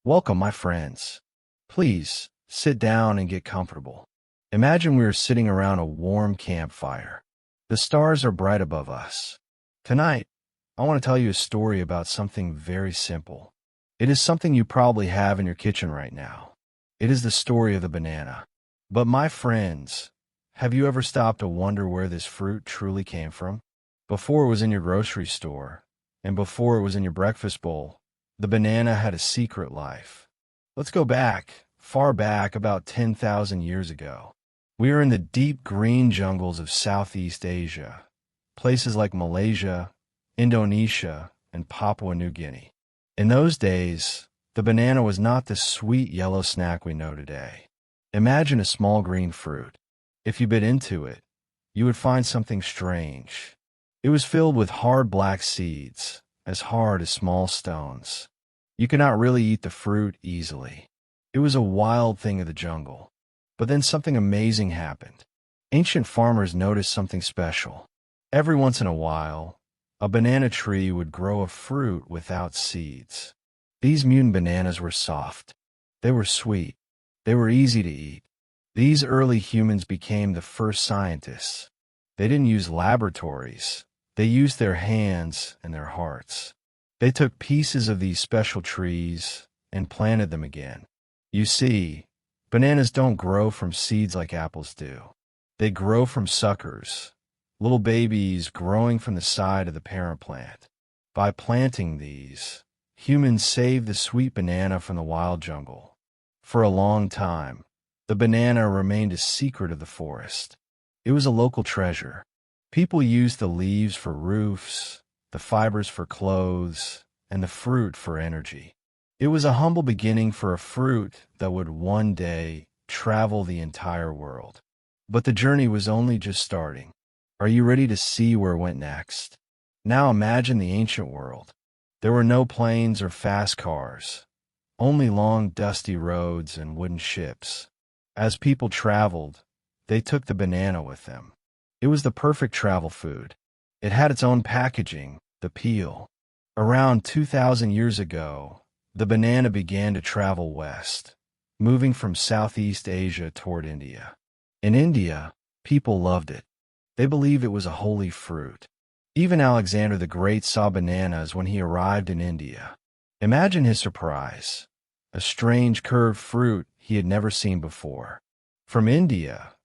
Welcome, my friends. Please sit down and get comfortable. Imagine we are sitting around a warm campfire. The stars are bright above us. Tonight, I want to tell you a story about something very simple. It is something you probably have in your kitchen right now. It is the story of the banana. But my friends, have you ever stopped to wonder where this fruit truly came from? Before it was in your grocery store, and before it was in your breakfast bowl, the banana had a secret life. Let's go back, far back, about 10,000 years ago. We are in the deep green jungles of Southeast Asia, places like Malaysia, Indonesia, and Papua New Guinea. In those days, the banana was not the sweet yellow snack we know today. Imagine a small green fruit. If you bit into it, you would find something strange. It was filled with hard black seeds, as hard as small stones. You could not really eat the fruit easily. It was a wild thing of the jungle. But then something amazing happened. Ancient farmers noticed something special. Every once in a while, a banana tree would grow a fruit without seeds. These mutant bananas were soft. They were sweet. They were easy to eat. These early humans became the first scientists. They didn't use laboratories. They used their hands and their hearts. They took pieces of these special trees and planted them again. You see, bananas don't grow from seeds like apples do. They grow from suckers, little babies growing from the side of the parent plant. By planting these, humans saved the sweet banana from the wild jungle. For a long time, the banana remained a secret of the forest. It was a local treasure. People used the leaves for roofs, the fibers for clothes, and the fruit for energy. It was a humble beginning for a fruit that would one day travel the entire world. But the journey was only just starting. Are you ready to see where it went next? Now imagine the ancient world. There were no planes or fast cars, only long dusty roads and wooden ships. As people traveled, they took the banana with them. It was the perfect travel food. It had its own packaging, the peel. Around 2,000 years ago, the banana began to travel west, moving from Southeast Asia toward India. In India, people loved it. They believed it was a holy fruit. Even Alexander the Great saw bananas when he arrived in India. Imagine his surprise. A strange curved fruit he had never seen before. From India,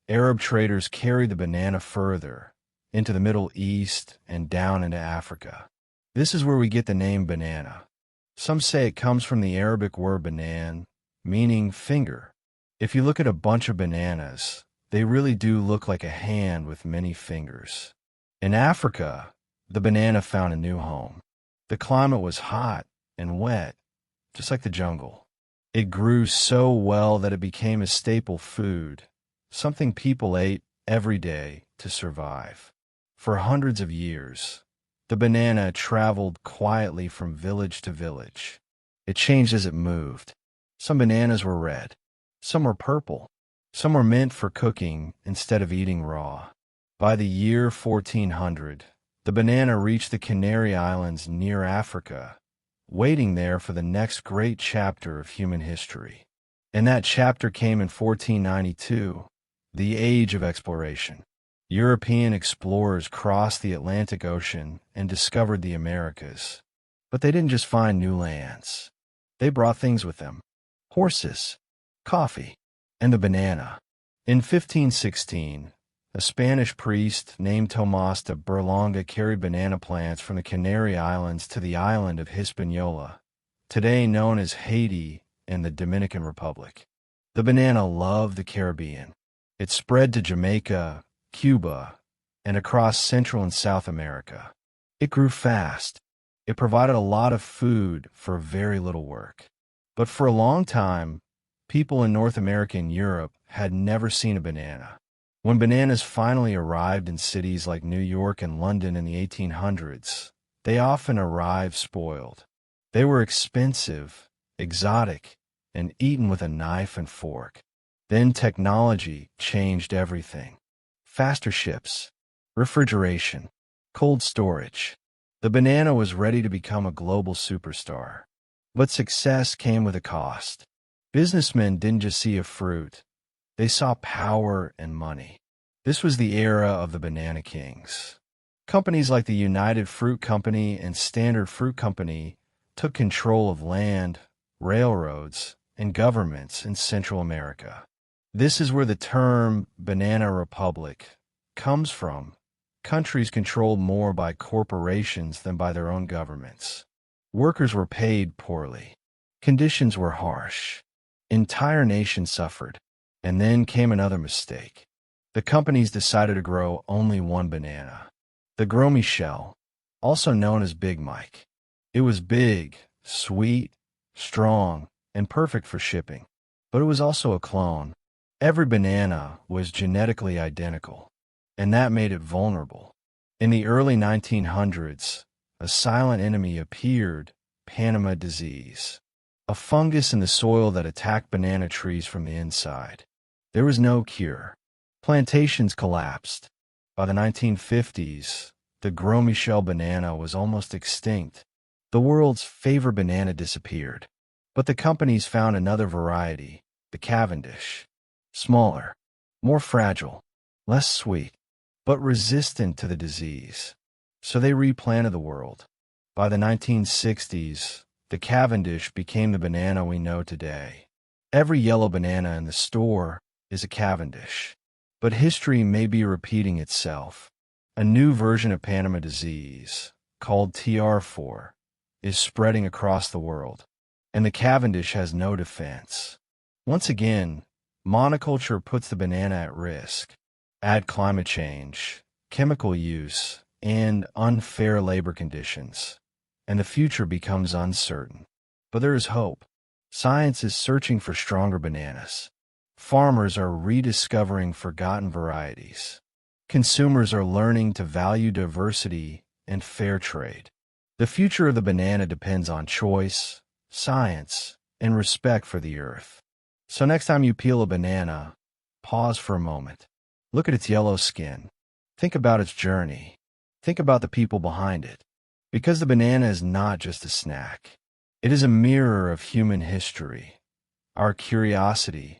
Arab traders carried the banana further, into the Middle East and down into Africa. This is where we get the name banana. Some say it comes from the Arabic word banan, meaning finger. If you look at a bunch of bananas, they really do look like a hand with many fingers. In Africa, the banana found a new home. The climate was hot and wet, just like the jungle. It grew so well that it became a staple food, something people ate every day to survive. For hundreds of years, the banana traveled quietly from village to village. It changed as it moved. Some bananas were red, some were purple, some were meant for cooking instead of eating raw. By the year 1400, the banana reached the Canary Islands near Africa, waiting there for the next great chapter of human history. And that chapter came in 1492, the Age of Exploration. European explorers crossed the Atlantic Ocean and discovered the Americas. But they didn't just find new lands. They brought things with them: horses, coffee, and the banana. In 1516, a Spanish priest named Tomás de Berlanga carried banana plants from the Canary Islands to the island of Hispaniola, today known as Haiti and the Dominican Republic. The banana loved the Caribbean. It spread to Jamaica, Cuba, and across Central and South America. It grew fast. It provided a lot of food for very little work. But for a long time, people in North America and Europe had never seen a banana. When bananas finally arrived in cities like New York and London in the 1800s, they often arrived spoiled. They were expensive, exotic, and eaten with a knife and fork. Then technology changed everything. Faster ships, refrigeration, cold storage. The banana was ready to become a global superstar. But success came with a cost. Businessmen didn't just see a fruit, they saw power and money. This was the era of the banana kings. Companies like the United Fruit Company and Standard Fruit Company took control of land, railroads, and governments in Central America. This is where the term Banana Republic comes from. Countries controlled more by corporations than by their own governments. Workers were paid poorly. Conditions were harsh. Entire nations suffered. And then came another mistake. The companies decided to grow only one banana, the Gros Michel, also known as Big Mike. It was big, sweet, strong, and perfect for shipping. But it was also a clone. Every banana was genetically identical, and that made it vulnerable. In the early 1900s, a silent enemy appeared, Panama disease, a fungus in the soil that attacked banana trees from the inside. There was no cure. Plantations collapsed. By the 1950s, the Gros Michel banana was almost extinct. The world's favorite banana disappeared. But the companies found another variety, the Cavendish. Smaller, more fragile, less sweet, but resistant to the disease. So they replanted the world. By the 1960s, the Cavendish became the banana we know today. Every yellow banana in the store is a Cavendish. But history may be repeating itself. A new version of Panama disease, called TR4, is spreading across the world, and the Cavendish has no defense. Once again, monoculture puts the banana at risk. Add climate change, chemical use, and unfair labor conditions, and the future becomes uncertain. But there is hope. Science is searching for stronger bananas. Farmers are rediscovering forgotten varieties. Consumers are learning to value diversity and fair trade. The future of the banana depends on choice, science, and respect for the earth. So next time you peel a banana, pause for a moment. Look at its yellow skin. Think about its journey. Think about the people behind it. Because the banana is not just a snack. It is a mirror of human history, our curiosity,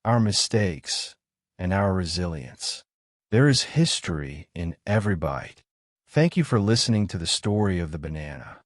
our mistakes, and our resilience. There is history in every bite. Thank you for listening to the story of the banana.